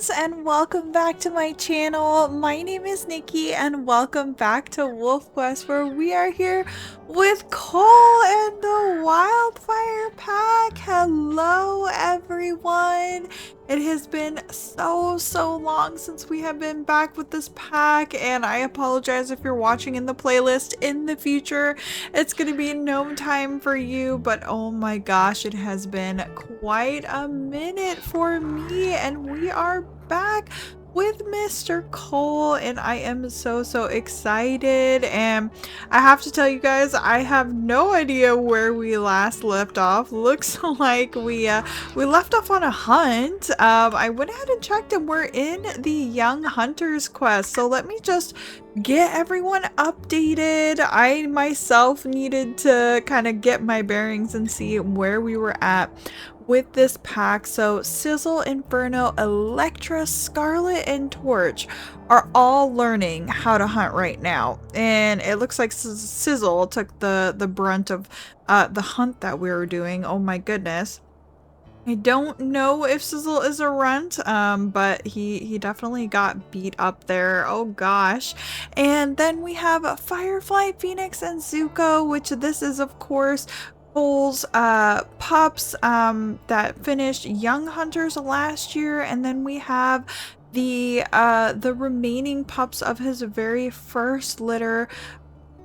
friends, and welcome back to my channel. My name is Nikki and welcome back to Wolfquest, where we are here with Cole and the Wildfire pack. Hello everyone. It has been so long since we have been back with this pack, and I apologize if you're watching in the playlist in the future. It's gonna be gnome time for you, but oh my gosh, it has been quite a minute for me, and we are back with Mr. Cole, and I am so excited. And I have to tell you guys, I have no idea where we last left off. Looks like we left off on a hunt. I went ahead and checked, and we're in the Young Hunters quest. So let me just get everyone updated. I myself needed to kind of get my bearings and see where we were at with this pack. So Sizzle, Inferno, Electra, Scarlet, and Torch are all learning how to hunt right now, and it looks like Sizzle took the brunt of the hunt that we were doing. Oh my goodness. I don't know if Sizzle is a runt, but he definitely got beat up there. Oh gosh. And then we have Firefly, Phoenix, and Zuko, which this is of course Cole's pups that finished Young Hunters last year. And then we have the remaining pups of his very first litter,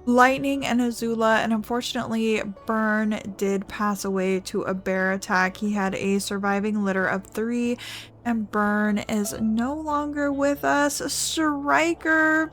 Lightning and Azula, and unfortunately Burn did pass away to a bear attack. He had a surviving litter of 3, and Burn is no longer with us. Striker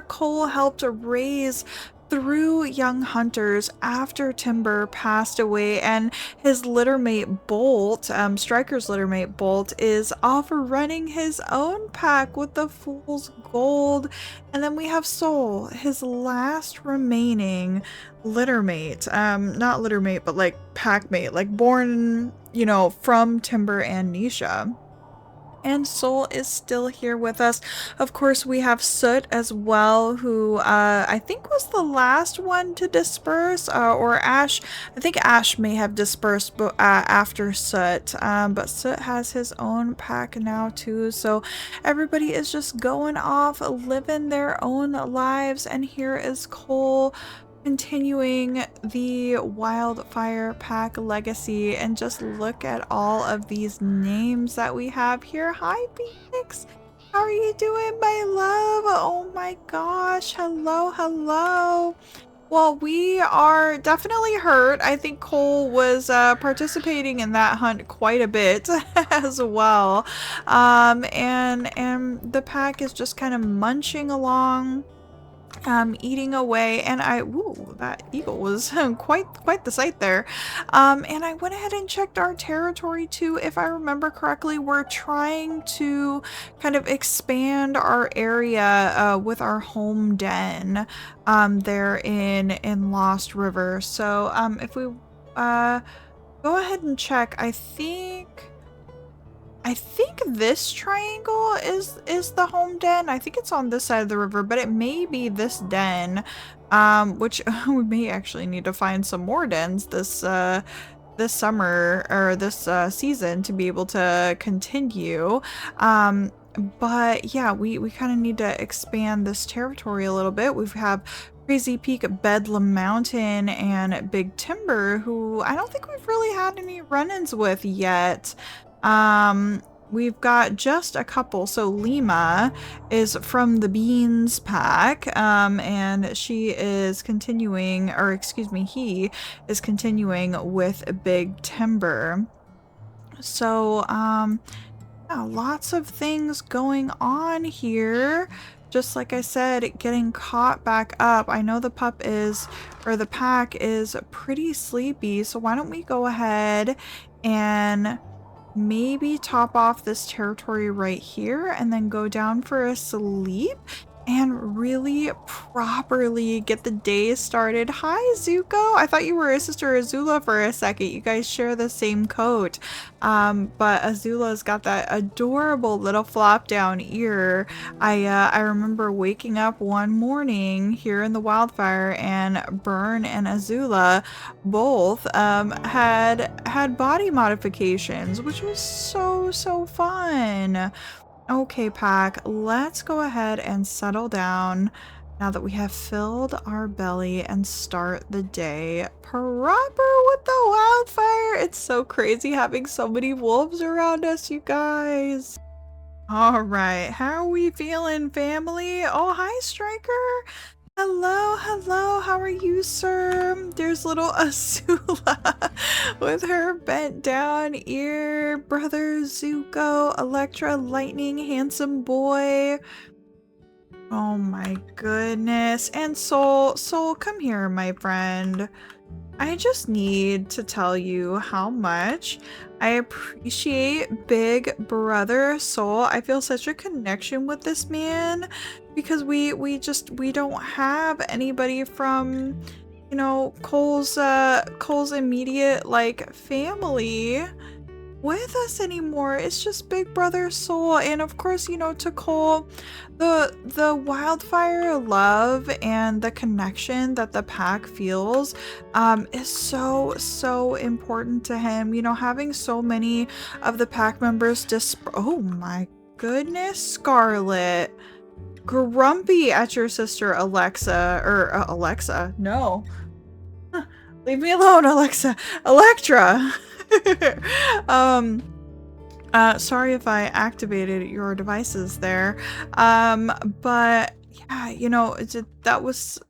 Cole helped raise through Young Hunters after Timber passed away, and his littermate Bolt, Striker's littermate Bolt, is off running his own pack with the Fool's Gold. And then we have Soul, his last remaining littermate, not littermate, but like packmate, like born, you know, from Timber and Nisha. And Soul is still here with us. Of course, we have Soot as well, who I think was the last one to disperse, or Ash. I think Ash may have dispersed after Soot, but Soot has his own pack now too. So everybody is just going off, living their own lives, and here is Cole continuing the Wildfire pack legacy. And just look at all of these names that we have here. Hi Phoenix, how are you doing, my love? Oh my gosh, hello. Well, we are definitely hurt. I think Cole was participating in that hunt quite a bit as well, and the pack is just kind of munching along, eating away. And ooh, that eagle was quite the sight there. And I went ahead and checked our territory too. If I remember correctly, we're trying to kind of expand our area with our home den there in Lost River. So if we go ahead and check, I think this triangle is the home den. I think it's on this side of the river, but it may be this den, which we may actually need to find some more dens this summer, or this season, to be able to continue. But yeah, we kind of need to expand this territory a little bit. We have Crazy Peak, Bedlam Mountain, and Big Timber, who I don't think we've really had any run-ins with yet. We've got just a couple. So Lima is from the Beans pack, and she is continuing, or excuse me, he is continuing with Big Timber. So yeah, lots of things going on here. Just like I said, getting caught back up. I know the pack is pretty sleepy, so why don't we go ahead and maybe top off this territory right here, and then go down for a sleep and really properly get the day started. Hi Zuko, I thought you were a sister Azula for a second. You guys share the same coat, but Azula's got that adorable little flop down ear. I remember waking up one morning here in the Wildfire, and Burn and Azula both had body modifications, which was so so fun. Okay, pack, let's go ahead and settle down now that we have filled our belly and start the day proper with the wildfire. It's so crazy having so many wolves around us, you guys. All right, how are we feeling, family? Oh, hi, Striker. Hello, hello, how are you, sir? There's little Azula with her bent down ear. Brother Zuko, Electra, Lightning, handsome boy. Oh my goodness. And Soul, come here, my friend. I just need to tell you how much I appreciate Big Brother Soul. I feel such a connection with this man because we don't have anybody from, you know, Cole's immediate like family with us anymore. It's just Big Brother Soul, and of course, you know, to Cole, the wildfire love and the connection that the pack feels is so important to him. You know, having so many of the pack members oh my goodness, Scarlet, grumpy at your sister Alexa, or Alexa, no. Leave me alone, Alexa. Electra. Sorry if I activated your devices there. But yeah, you know, that was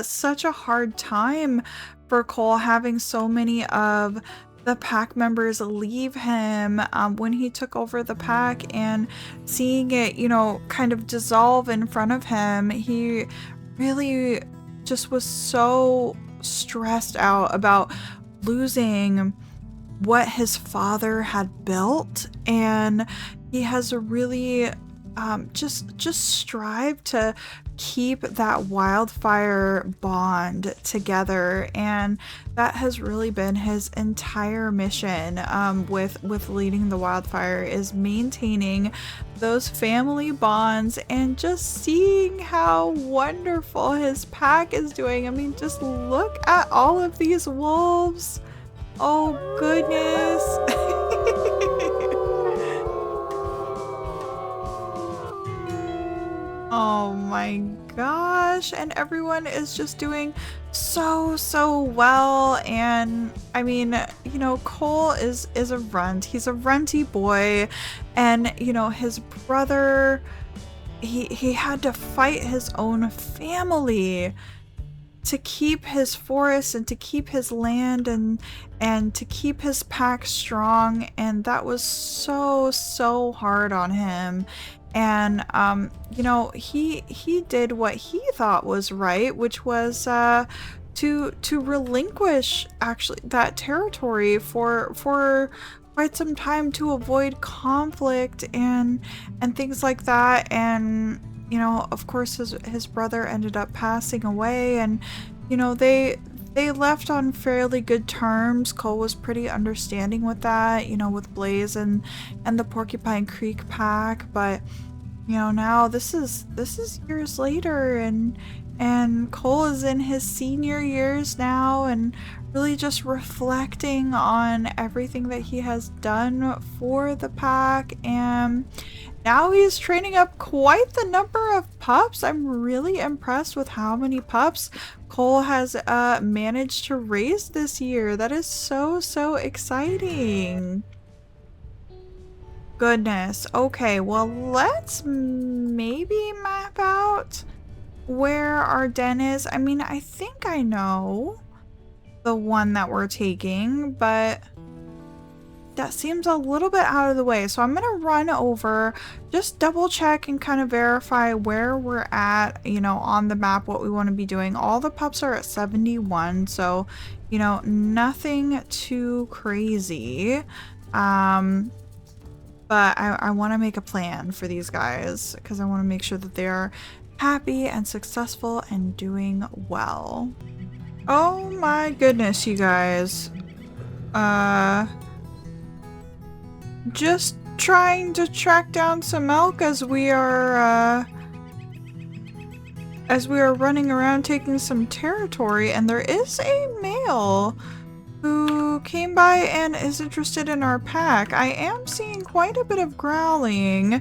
such a hard time for Cole, having so many of the pack members leave him when he took over the pack, and seeing it, you know, kind of dissolve in front of him. He really just was so stressed out about losing what his father had built, and he has really just strived to keep that wildfire bond together, and that has really been his entire mission with leading the wildfire, is maintaining those family bonds and just seeing how wonderful his pack is doing. I mean, just look at all of these wolves. Oh goodness. Oh my gosh, and everyone is just doing so well. And I mean, you know, Cole is a runt. He's a runty boy, and you know, his brother, he had to fight his own family to keep his forest and to keep his land and to keep his pack strong, and that was so hard on him. And you know, he did what he thought was right, which was to relinquish actually that territory for quite some time to avoid conflict and things like that. And you know, of course, his brother ended up passing away, and you know, they left on fairly good terms. Cole was pretty understanding with that, you know, with Blaze and the Porcupine Creek pack. But you know, now this is years later, and Cole is in his senior years now, and really just reflecting on everything that he has done for the pack. And now he's training up quite the number of pups. I'm really impressed with how many pups Cole has managed to raise this year. That is so exciting. Goodness. Okay, well, let's maybe map out where our den is. I mean, I think I know the one that we're taking, but that seems a little bit out of the way. So I'm gonna run over, just double check and kind of verify where we're at, you know, on the map, what we want to be doing. All the pups are at 71, so you know, nothing too crazy. But I want to make a plan for these guys because I want to make sure that they are happy and successful and doing well. Oh my goodness, you guys. Just trying to track down some elk as we are running around taking some territory, and there is a male who came by and is interested in our pack. I am seeing quite a bit of growling.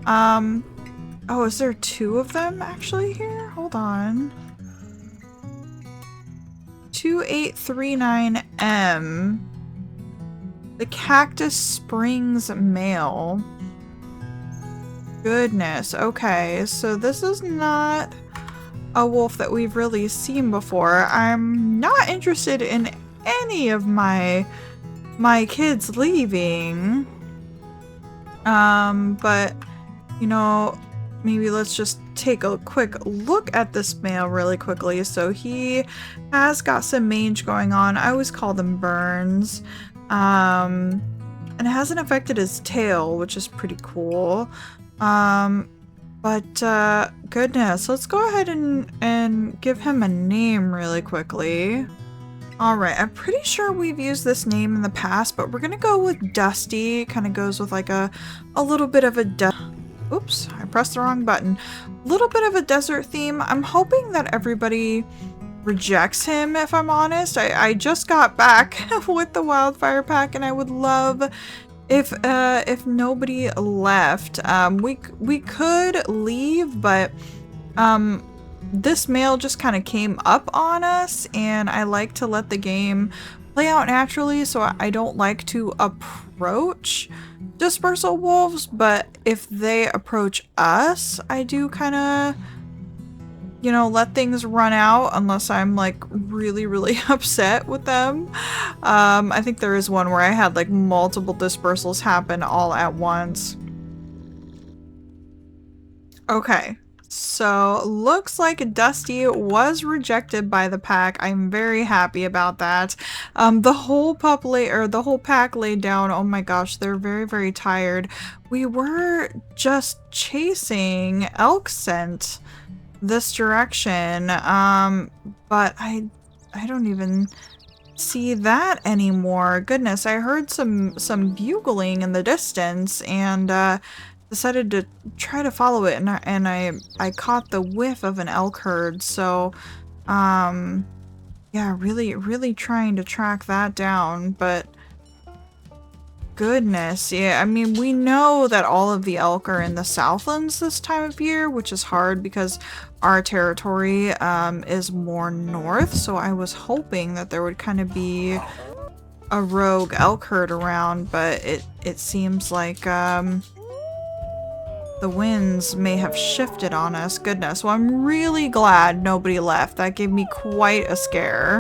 Oh, is there 2 of them actually here? Hold on. 2839M. The Cactus Springs male. Goodness. Okay, so this is not a wolf that we've really seen before. I'm not interested in any of my kids leaving. But you know, maybe let's just take a quick look at this male really quickly. So he has got some mange going on. I always call them burns. And it hasn't affected his tail, which is pretty cool. But goodness, let's go ahead and give him a name really quickly. Alright, I'm pretty sure we've used this name in the past, but we're gonna go with Dusty. Kind of goes with like a little bit of a oops, I pressed the wrong button. A little bit of a desert theme. I'm hoping that everybody rejects him, if I'm honest. I just got back with the Wildfire pack, and I would love if nobody left. We could leave, but this male just kind of came up on us, and I like to let the game play out naturally, so I don't like to approach dispersal wolves, but if they approach us, I do kind of, you know, let things run out unless I'm like really upset with them. I think there is one where I had like multiple dispersals happen all at once. Okay, so looks like Dusty was rejected by the pack. I'm very happy about that. The whole pack laid down. Oh my gosh, they're very tired. We were just chasing elk scent this direction, but I don't even see that anymore. Goodness, I heard some bugling in the distance, and decided to try to follow it, and I caught the whiff of an elk herd. So yeah, really trying to track that down, but goodness, yeah, I mean, we know that all of the elk are in the Southlands this time of year, which is hard because our territory is more north, so I was hoping that there would kind of be a rogue elk herd around, but it seems like the winds may have shifted on us. Goodness, well, I'm really glad nobody left. That gave me quite a scare.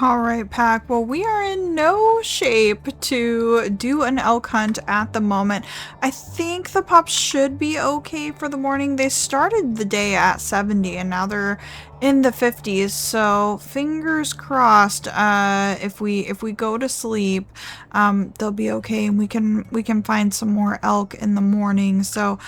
Alright, pack. Well, we are in no shape to do an elk hunt at the moment. I think the pups should be okay for the morning. They started the day at 70 and now they're in the 50s, so fingers crossed, if we go to sleep, they'll be okay and we can find some more elk in the morning. So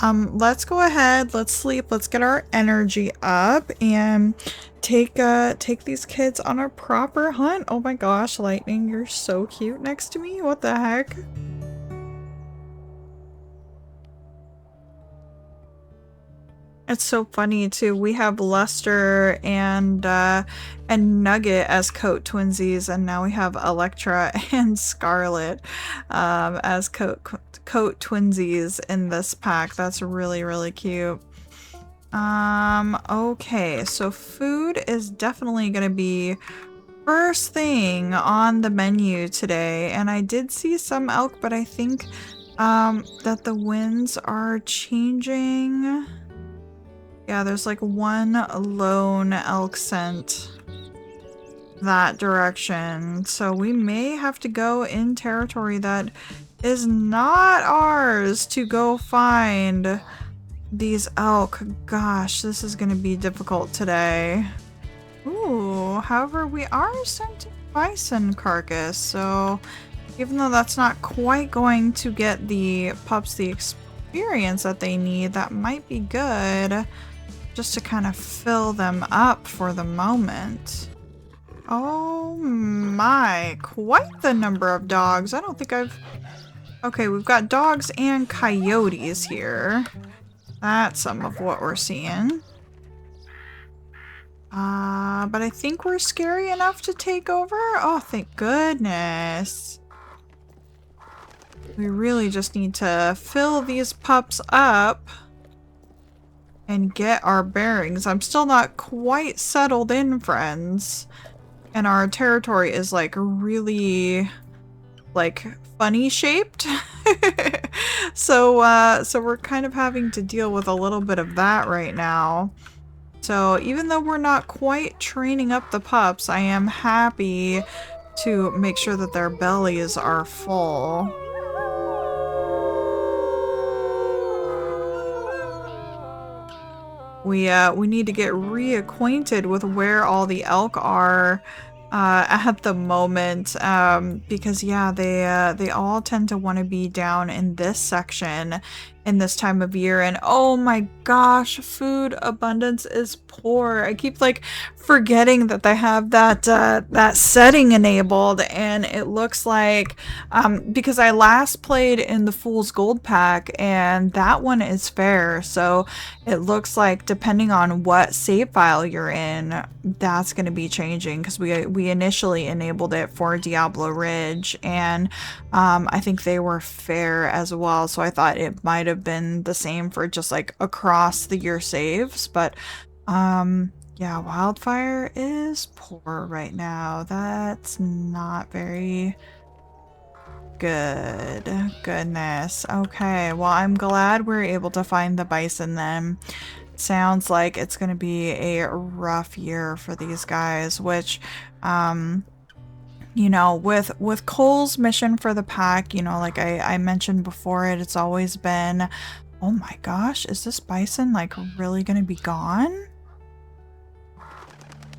let's go ahead, let's sleep, let's get our energy up and take these kids on a proper hunt. Oh my gosh, Lightning, you're so cute next to me. What the heck? It's so funny too. We have Lester and Nugget as coat twinsies, and now we have Electra and Scarlet as coat twinsies in this pack. That's really cute. Okay, so food is definitely gonna be first thing on the menu today, and I did see some elk, but I think that the winds are changing. Yeah, there's like one lone elk scent that direction, so we may have to go in territory that is not ours to go find these elk. Gosh, this is gonna be difficult today. Ooh, however, we are scenting bison carcass, so even though that's not quite going to get the pups the experience that they need, that might be good just to kind of fill them up for the moment. Oh my, quite the number of dogs. I don't think I've... Okay, we've got dogs and coyotes here. That's some of what we're seeing. But I think we're scary enough to take over. Oh, thank goodness. We really just need to fill these pups up and get our bearings. I'm still not quite settled in, friends. And our territory is like really like funny shaped. So we're kind of having to deal with a little bit of that right now. So even though we're not quite training up the pups, I am happy to make sure that their bellies are full. We need to get reacquainted with where all the elk are at the moment, because yeah, they all tend to want to be down in this section in this time of year. And oh my gosh, food abundance is poor. I keep like forgetting that they have that that setting enabled, and it looks like because I last played in the Fool's Gold pack and that one is fair, so it looks like depending on what save file you're in, that's going to be changing, because we initially enabled it for Diablo Ridge, and I think they were fair as well, so I thought it might have been the same for just like across the year saves. But yeah, Wildfire is poor right now. That's not very good. Goodness. Okay, well, I'm glad we're able to find the bison then. Sounds like it's going to be a rough year for these guys, which you know, with Cole's mission for the pack, you know, like I mentioned before, it's always been, oh my gosh, is this bison like really gonna be gone?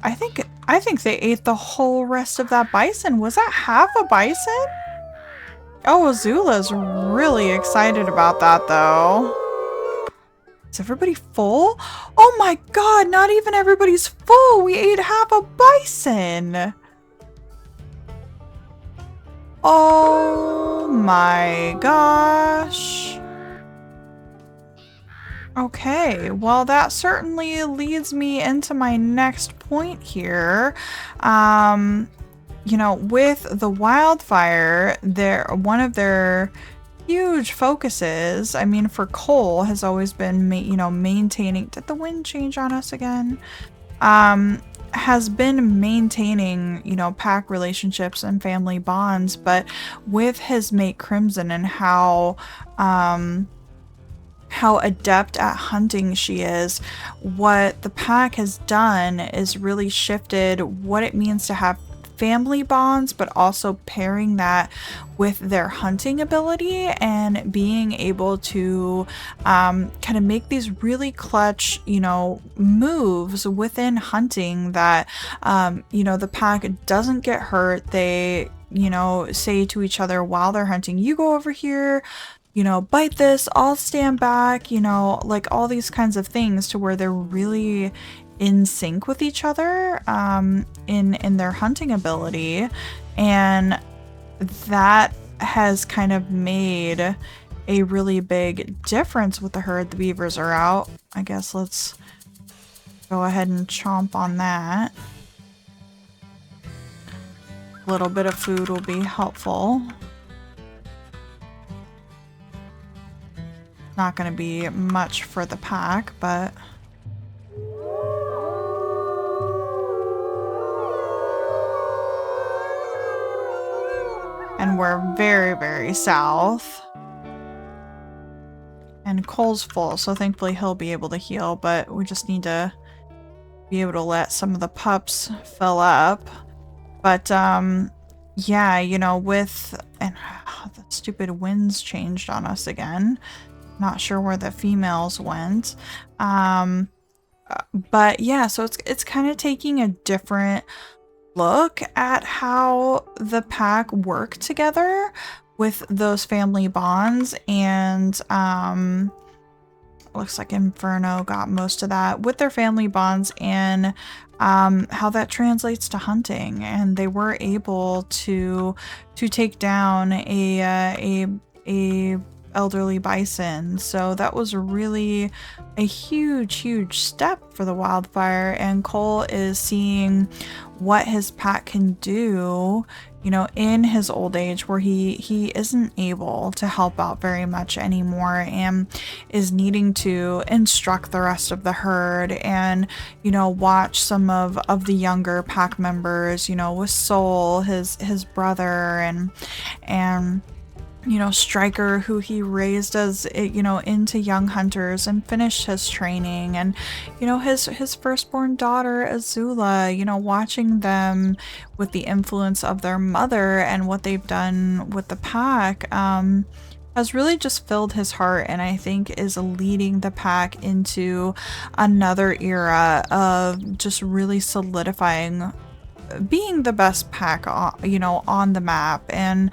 I think they ate the whole rest of that bison. Was that half a bison? Oh, Azula's really excited about that though. Is everybody full? Oh my god, not even everybody's full. We ate half a bison. Oh my gosh. Okay, well that certainly leads me into my next point here. You know, with the Wildfire, one of their huge focuses, I mean, for Cole has always been, you know, maintaining. Did the wind change on us again? Has been maintaining, you know, pack relationships and family bonds, but with his mate Crimson and how adept at hunting she is, what the pack has done is really shifted what it means to have family bonds, but also pairing that with their hunting ability and being able to kind of make these really clutch, you know, moves within hunting that, you know, the pack doesn't get hurt. They, you know, say to each other while they're hunting, you go over here, you know, bite this, I'll stand back, you know, like all these kinds of things to where they're really in sync with each other in their hunting ability, and that has kind of made a really big difference with the herd. The beavers are out. I guess let's go ahead and chomp on that. A little bit of food will be helpful. Not going to be much for the pack, but and we're very, very south. And Cole's full, so thankfully he'll be able to heal, but we just need to be able to let some of the pups fill up. But yeah, you know, and the stupid winds changed on us again. Not sure where the females went. But yeah, so it's kind of taking a different look at how the pack work together with those family bonds, and looks like Inferno got most of that with their family bonds, and how that translates to hunting, and they were able to take down a elderly bison. So that was really a huge step for the Wildfire, and Cole is seeing what his pack can do, you know, in his old age, where he isn't able to help out very much anymore and is needing to instruct the rest of the herd and, you know, watch some of the younger pack members, you know, with Soul, his brother, and you know, Striker, who he raised as, you know, into young hunters and finished his training, and, you know, his firstborn daughter, Azula, you know, watching them with the influence of their mother and what they've done with the pack, has really just filled his heart, and I think is leading the pack into another era of just really solidifying being the best pack, you know, on the map, and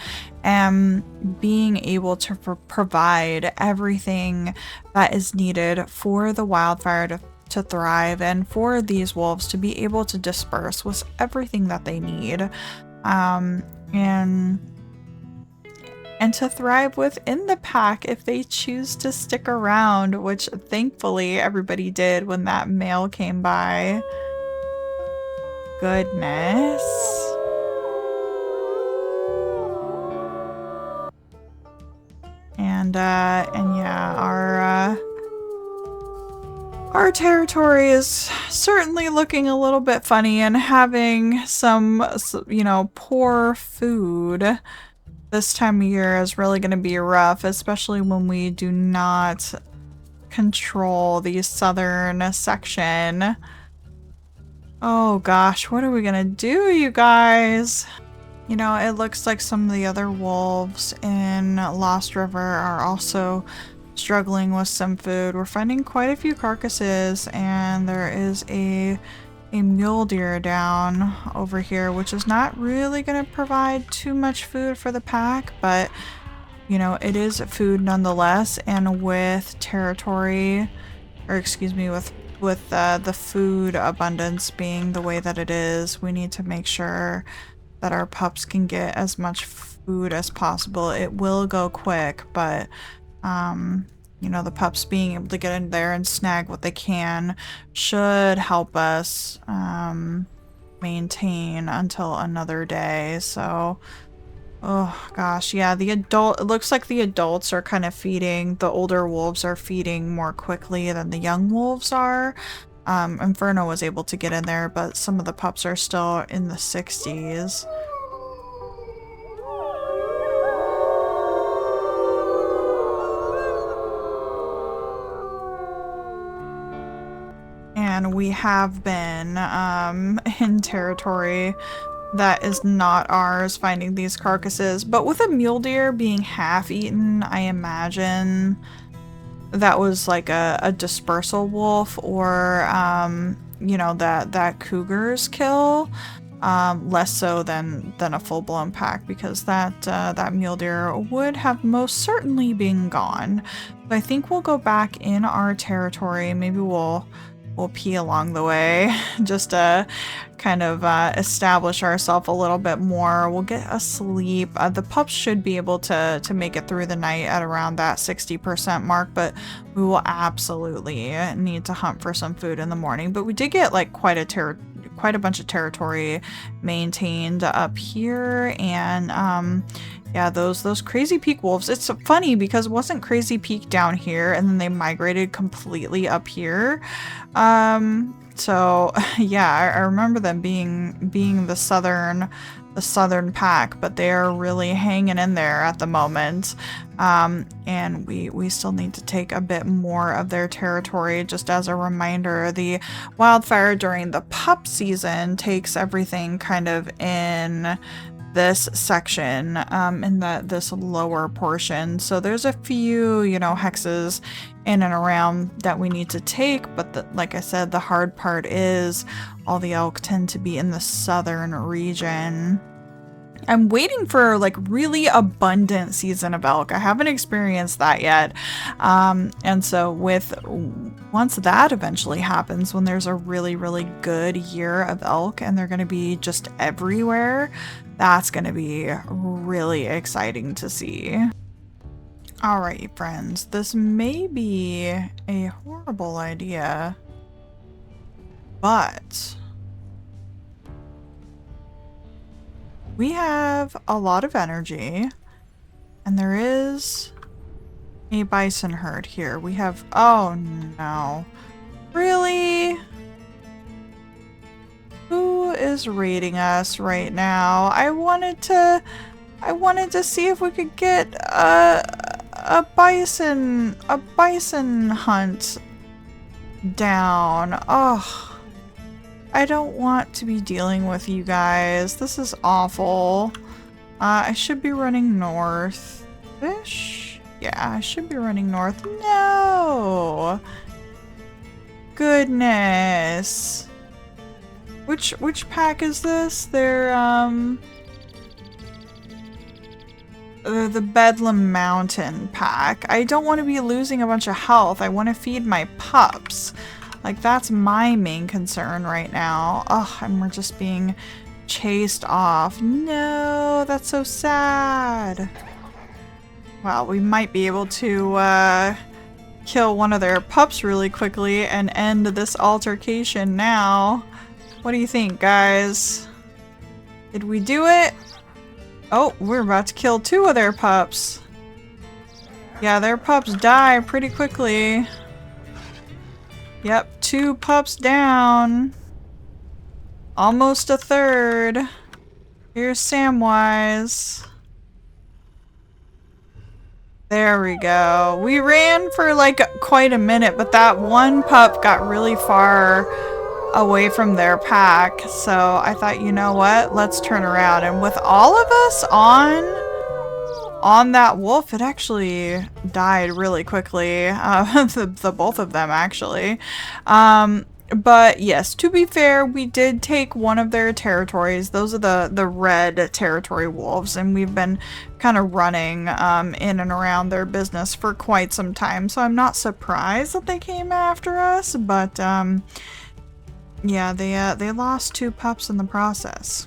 being able to provide everything that is needed for the Wildfire to thrive, and for these wolves to be able to disperse with everything that they need, and to thrive within the pack if they choose to stick around, which thankfully everybody did when that mail came by. Goodness. And yeah, our territory is certainly looking a little bit funny, and having some, you know, poor food this time of year is really going to be rough, especially when we do not control the southern section. Oh gosh, what are we gonna do, you guys? You know, it looks like some of the other wolves in Lost River are also struggling with some food. We're finding quite a few carcasses, and there is a mule deer down over here, which is not really going to provide too much food for the pack, but you know, it is food nonetheless. And with territory, or excuse me, with the food abundance being the way that it is, we need to make sure that our pups can get as much food as possible. It will go quick, but you know, the pups being able to get in there and snag what they can should help us maintain until another day. So, oh gosh, yeah, it looks like the adults are kind of feeding, the older wolves are feeding more quickly than the young wolves are. Inferno was able to get in there, but some of the pups are still in the 60s. And we have been in territory that is not ours, finding these carcasses, but with a mule deer being half eaten, I imagine that was like a dispersal wolf, or you know, that cougar's kill, less so than a full-blown pack, because that mule deer would have most certainly been gone. But I think we'll go back in our territory. Maybe we'll pee along the way just to kind of establish ourselves a little bit more. We'll get a sleep. The pups should be able to make it through the night at around that 60% mark, but we will absolutely need to hunt for some food in the morning. But we did get like quite a bunch of territory maintained up here, and yeah, those Crazy Peak wolves. It's funny because it wasn't Crazy Peak down here, and then they migrated completely up here. So yeah, I remember them being the southern pack, but they're really hanging in there at the moment. And we still need to take a bit more of their territory. Just as a reminder, the Wildfire during the pup season takes everything kind of in this section, in this lower portion. So there's a few, you know, hexes in and around that we need to take, but like I said, the hard part is all the elk tend to be in the southern region. I'm waiting for like really abundant season of elk. I haven't experienced that yet. And so once that eventually happens, when there's a really, really good year of elk and they're going to be just everywhere, that's going to be really exciting to see. Alright, friends, this may be a horrible idea, but we have a lot of energy, and there is a bison herd here. We have, oh no. Really? Who is raiding us right now? I wanted to see if we could get a bison hunt down. Oh, I don't want to be dealing with you guys. This is awful. I should be running north-ish. Yeah, I should be running north. No! Goodness. Which pack is this? They're, the Bedlam Mountain pack. I don't want to be losing a bunch of health. I want to feed my pups. Like, that's my main concern right now. Ugh, and we're just being chased off. No, that's so sad. Well, we might be able to, kill one of their pups really quickly and end this altercation now. What do you think, guys? Did we do it? Oh, we're about to kill 2 of their pups. Yeah, their pups die pretty quickly. Yep, 2 pups down. Almost a third. Here's Samwise. There we go. We ran for like quite a minute, but that one pup got really far away from their pack, so I thought, you know what, let's turn around. And with all of us on that wolf, it actually died really quickly. The both of them actually. But yes, to be fair, we did take one of their territories. Those are the red territory wolves, and we've been kind of running in and around their business for quite some time, so I'm not surprised that they came after us, but yeah, they lost 2 pups in the process.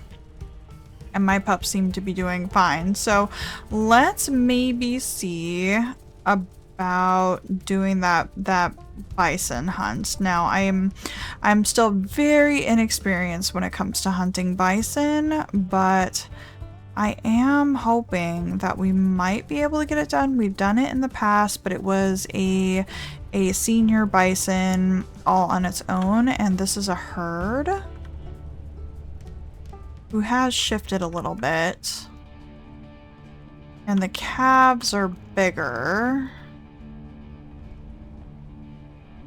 And my pups seem to be doing fine. So let's maybe see about doing that bison hunt. Now I'm still very inexperienced when it comes to hunting bison, but I am hoping that we might be able to get it done. We've done it in the past, but it was a senior bison all on its own, and this is a herd who has shifted a little bit, and the calves are bigger,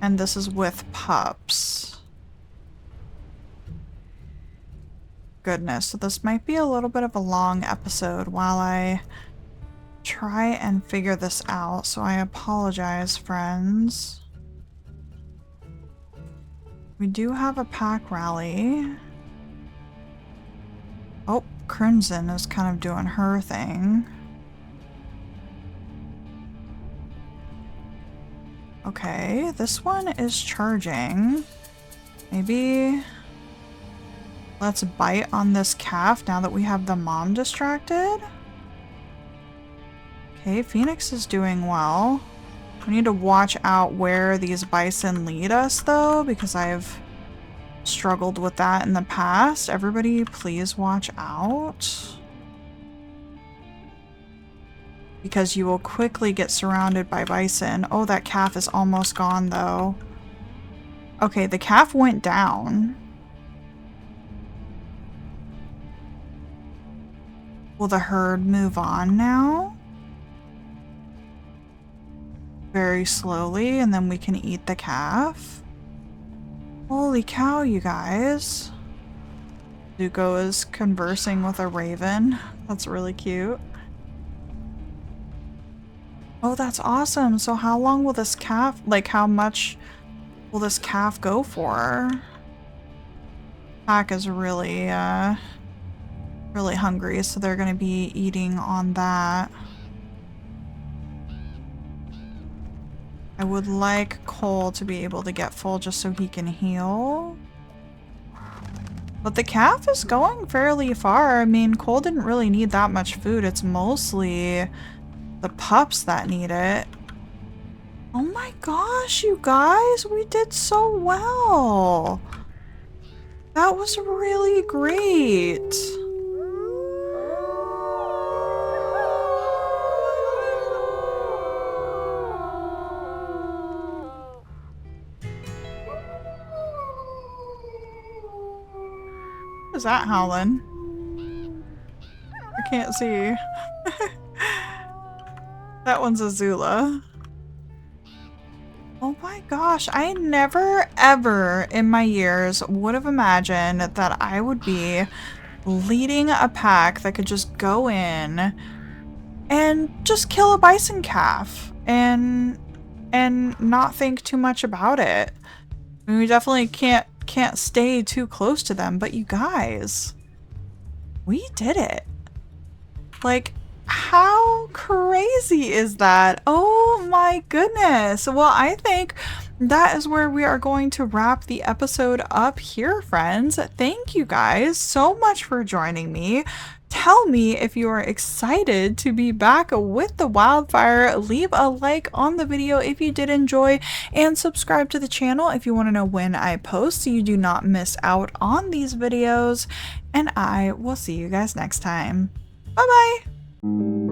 and this is with pups. Goodness, so this might be a little bit of a long episode while I try and figure this out, so I apologize, friends. We do have a pack rally. Oh, Crimson is kind of doing her thing. Okay, this one is charging. Maybe let's bite on this calf now that we have the mom distracted. Okay, Phoenix is doing well. We need to watch out where these bison lead us, though, because I've struggled with that in the past. Everybody, please watch out, because you will quickly get surrounded by bison. Oh, that calf is almost gone, though. Okay, the calf went down. Will the herd move on now? Very slowly, and then we can eat the calf. Holy cow, you guys. Zuko is conversing with a raven. That's really cute. Oh, that's awesome. So how long will this calf, like how much will this calf go for? Pack is really, really hungry, so they're gonna be eating on that. I would like Cole to be able to get full just so he can heal. But the calf is going fairly far. I mean, Cole didn't really need that much food. It's mostly the pups that need it. Oh my gosh, you guys, we did so well. That was really great. What is that howling? I can't see. That one's a Zula. Oh my gosh, I never ever in my years would have imagined that I would be leading a pack that could just go in and just kill a bison calf and not think too much about it. I mean, we definitely can't stay too close to them, but you guys, we did it. Like, how crazy is that? Oh my goodness. Well, I think that is where we are going to wrap the episode up here, friends. Thank you guys so much for joining me. Tell me if you are excited to be back with the Wildfire. Leave a like on the video if you did enjoy, and subscribe to the channel if you want to know when I post so you do not miss out on these videos. And I will see you guys next time. Bye bye!